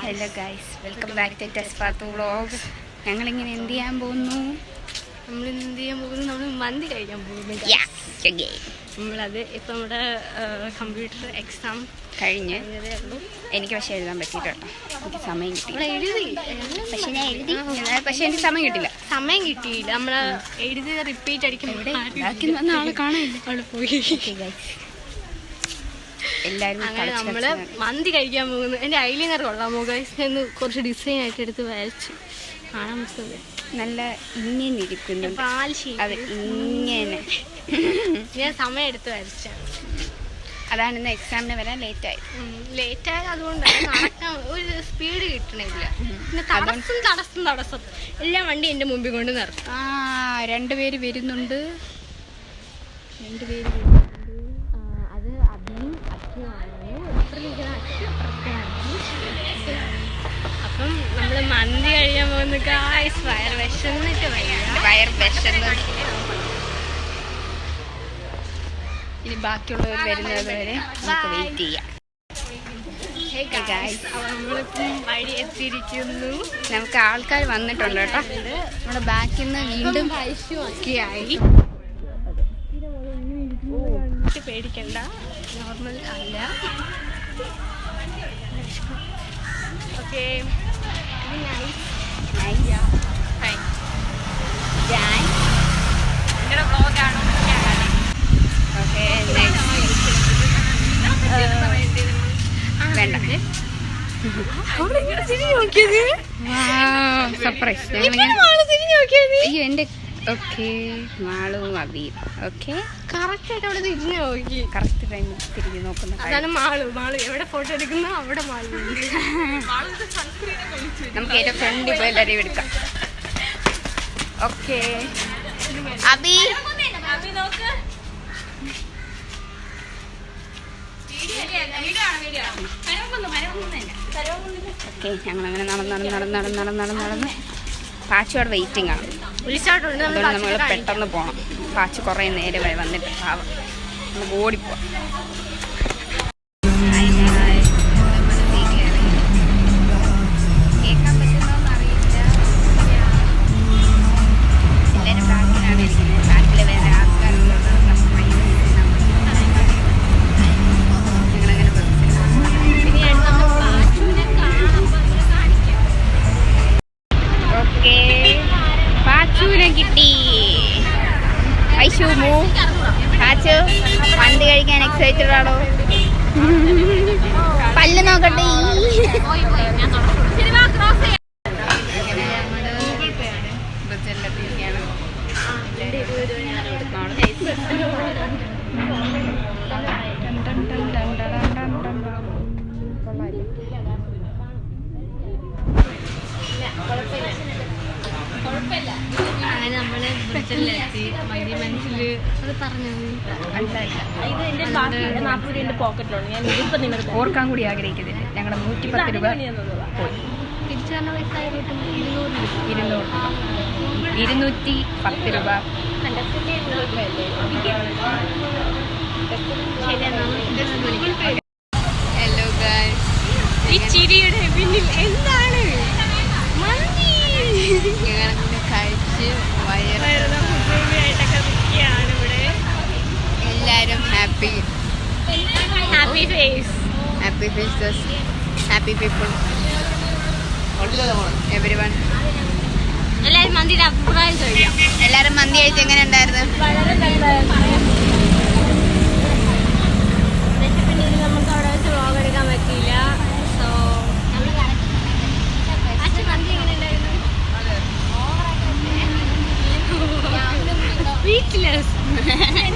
Hello guys, welcome back to ടെസ്ഫാത്തു vlogs. ഞങ്ങളിങ്ങനെ എന്ത് ചെയ്യാൻ പോകുന്നു? നമ്മൾ മന്തി കഴിക്കാൻ പോകുന്നു. നമ്മളത് ഇപ്പം നമ്മുടെ കമ്പ്യൂട്ടർ എക്സാം കഴിഞ്ഞ് എനിക്ക് പക്ഷേ എഴുതാൻ പറ്റിയിട്ടോ. എനിക്ക് സമയം കിട്ടി. പക്ഷെ ഞാൻ എഴുതി, പക്ഷെ എനിക്ക് സമയം കിട്ടിയില്ല. നമ്മൾ എഴുതി റിപ്പീറ്റ് അടിക്കുമ്പോൾ വന്ന ആളെ കാണാനില്ല, അവള് പോയി. എല്ലാവരും നമ്മള് മന്തി കഴിക്കാൻ പോകുന്നു. എൻ്റെ ഐലൈനർ കൊള്ളാമോ ഗൈസ്? എന്ന് കുറച്ച് ഡിസൈൻ ആയിട്ട് എടുത്ത് വരച്ച് കാണാൻ പറ്റുന്നത്. നല്ല ഇങ്ങനെ ഇരിക്കുന്നു. അതെ, ഇങ്ങനെ ഞാൻ സമയം എടുത്ത് വരച്ചാണ്. അതാണ് ഇന്ന് എക്സാമിന് വരാൻ ലേറ്റായത്. അതുകൊണ്ടാണ് നടക്കാൻ ഒരു സ്പീഡ് കിട്ടണില്ല. പിന്നെ തടസ്സം എല്ലാ വണ്ടി എൻ്റെ മുമ്പിൽ കൊണ്ട് നിർത്തും. രണ്ടുപേര് വരുന്നുണ്ട്. അത് അഭിയും അച്ഛനുമാണ്. അപ്പം നമ്മൾ മന്തി കഴിയാൻ പോകുന്ന ഗായ്സ്. വയർ വിശന്നിട്ട് ഇനി ബാക്കിയുള്ളവർ വരുന്നത് വരെ നമുക്ക് വെയിറ്റ് ചെയ്യാം. നമ്മളിപ്പം വഴി എത്തിയിരിക്കുന്നു. നമുക്ക് ആൾക്കാർ വന്നിട്ടുണ്ട് കേട്ടോ. നമ്മുടെ ബാക്കിൽ നിന്ന് വീണ്ടും ആയി. പേടിക്കണ്ട, നോർമൽ അല്ല. ഓക്കെ, വ്ളോഗാണോ? ഓക്കെ, വേണ്ട സർപ്രൈസ്. അയ്യോ എൻ്റെ. ഓക്കെ, മാളും അബിയും. ഓക്കെ, കറക്റ്റായിട്ട് അവിടെ തിരിഞ്ഞു നോക്കി. കറക്റ്റ് ടൈമിൽ തിരിഞ്ഞ് നോക്കുന്ന അതാണ് മാളു എവിടെ ഫോട്ടോ എടുക്കുന്ന അവിടെ മാളു. നമുക്ക് ഏറ്റവും ഫ്രണ്ടിൽ പോയി എല്ലാവരെയും എടുക്കാം. ഓക്കെ, അബി നോക്ക്. ഓക്കെ, ഞങ്ങളങ്ങനെ നടന്ന് പാച്ചുവിടെ വെയിറ്റിംഗ് ആണ്. വിളിച്ചോട്ടുണ്ട്. നമ്മൾ പെട്ടെന്ന് പോകണം. പാച്ചു കുറേ നേരമായി വന്നിട്ട് പാവം, നമുക്ക് ഓടിപ്പോവാം. കേൾക്കാൻ പറ്റുന്നോന്ന് അറിയില്ല. എല്ലാവരും ബാക്കിലാണ് ഇരിക്കുന്നത്. ബാക്കിൽ വേറെ ആൾക്കാരുള്ളത് ഞങ്ങളങ്ങനെ ഓക്കെ. പാച്ചുവിനെ കിട്ടി. ഐശുമു പാച്ചു മന്തി കഴിക്കാൻ എക്സൈറ്റഡ് ആണോ? പല്ല് നോക്കട്ടെ. അങ്ങനെ നമ്മള് ബ്രിട്ടനിലെത്തി. മനസ്സില് അത് പറഞ്ഞു ഓർക്കാൻ കൂടി ആഗ്രഹിക്കുന്നില്ല. ഞങ്ങളുടെ 110 രൂപ പോയി. തിരിച്ചറിഞ്ഞ പൈസ 210 രൂപ. ഹലോ ഗൈസ്, ഈ ചിരിയുടെ പിന്നിൽ എന്താണ്? മന്തി ഞങ്ങളങ്ങനെ കഴിച്ച് ആയിട്ടൊക്കെ നിൽക്കുകയാണ് ഇവിടെ. എല്ലാവരും happy face, happy people, everyone. എല്ലാവരും മന്തിയുടെ അഭിപ്രായം ചോദിക്കാം. എല്ലാവരും മന്തി കഴിച്ച് എങ്ങനെ ഉണ്ടായിരുന്നു? വളരെ നല്ലതായിരുന്നു. പിന്നെ നമുക്ക് അവിടെ വെച്ച് വ്ളോഗ് എടുക്കാൻ പറ്റിയില്ല. സോ മന്തി എങ്ങനെ ഉണ്ടായിരുന്നു? സ്പീച്ച്ലെസ്.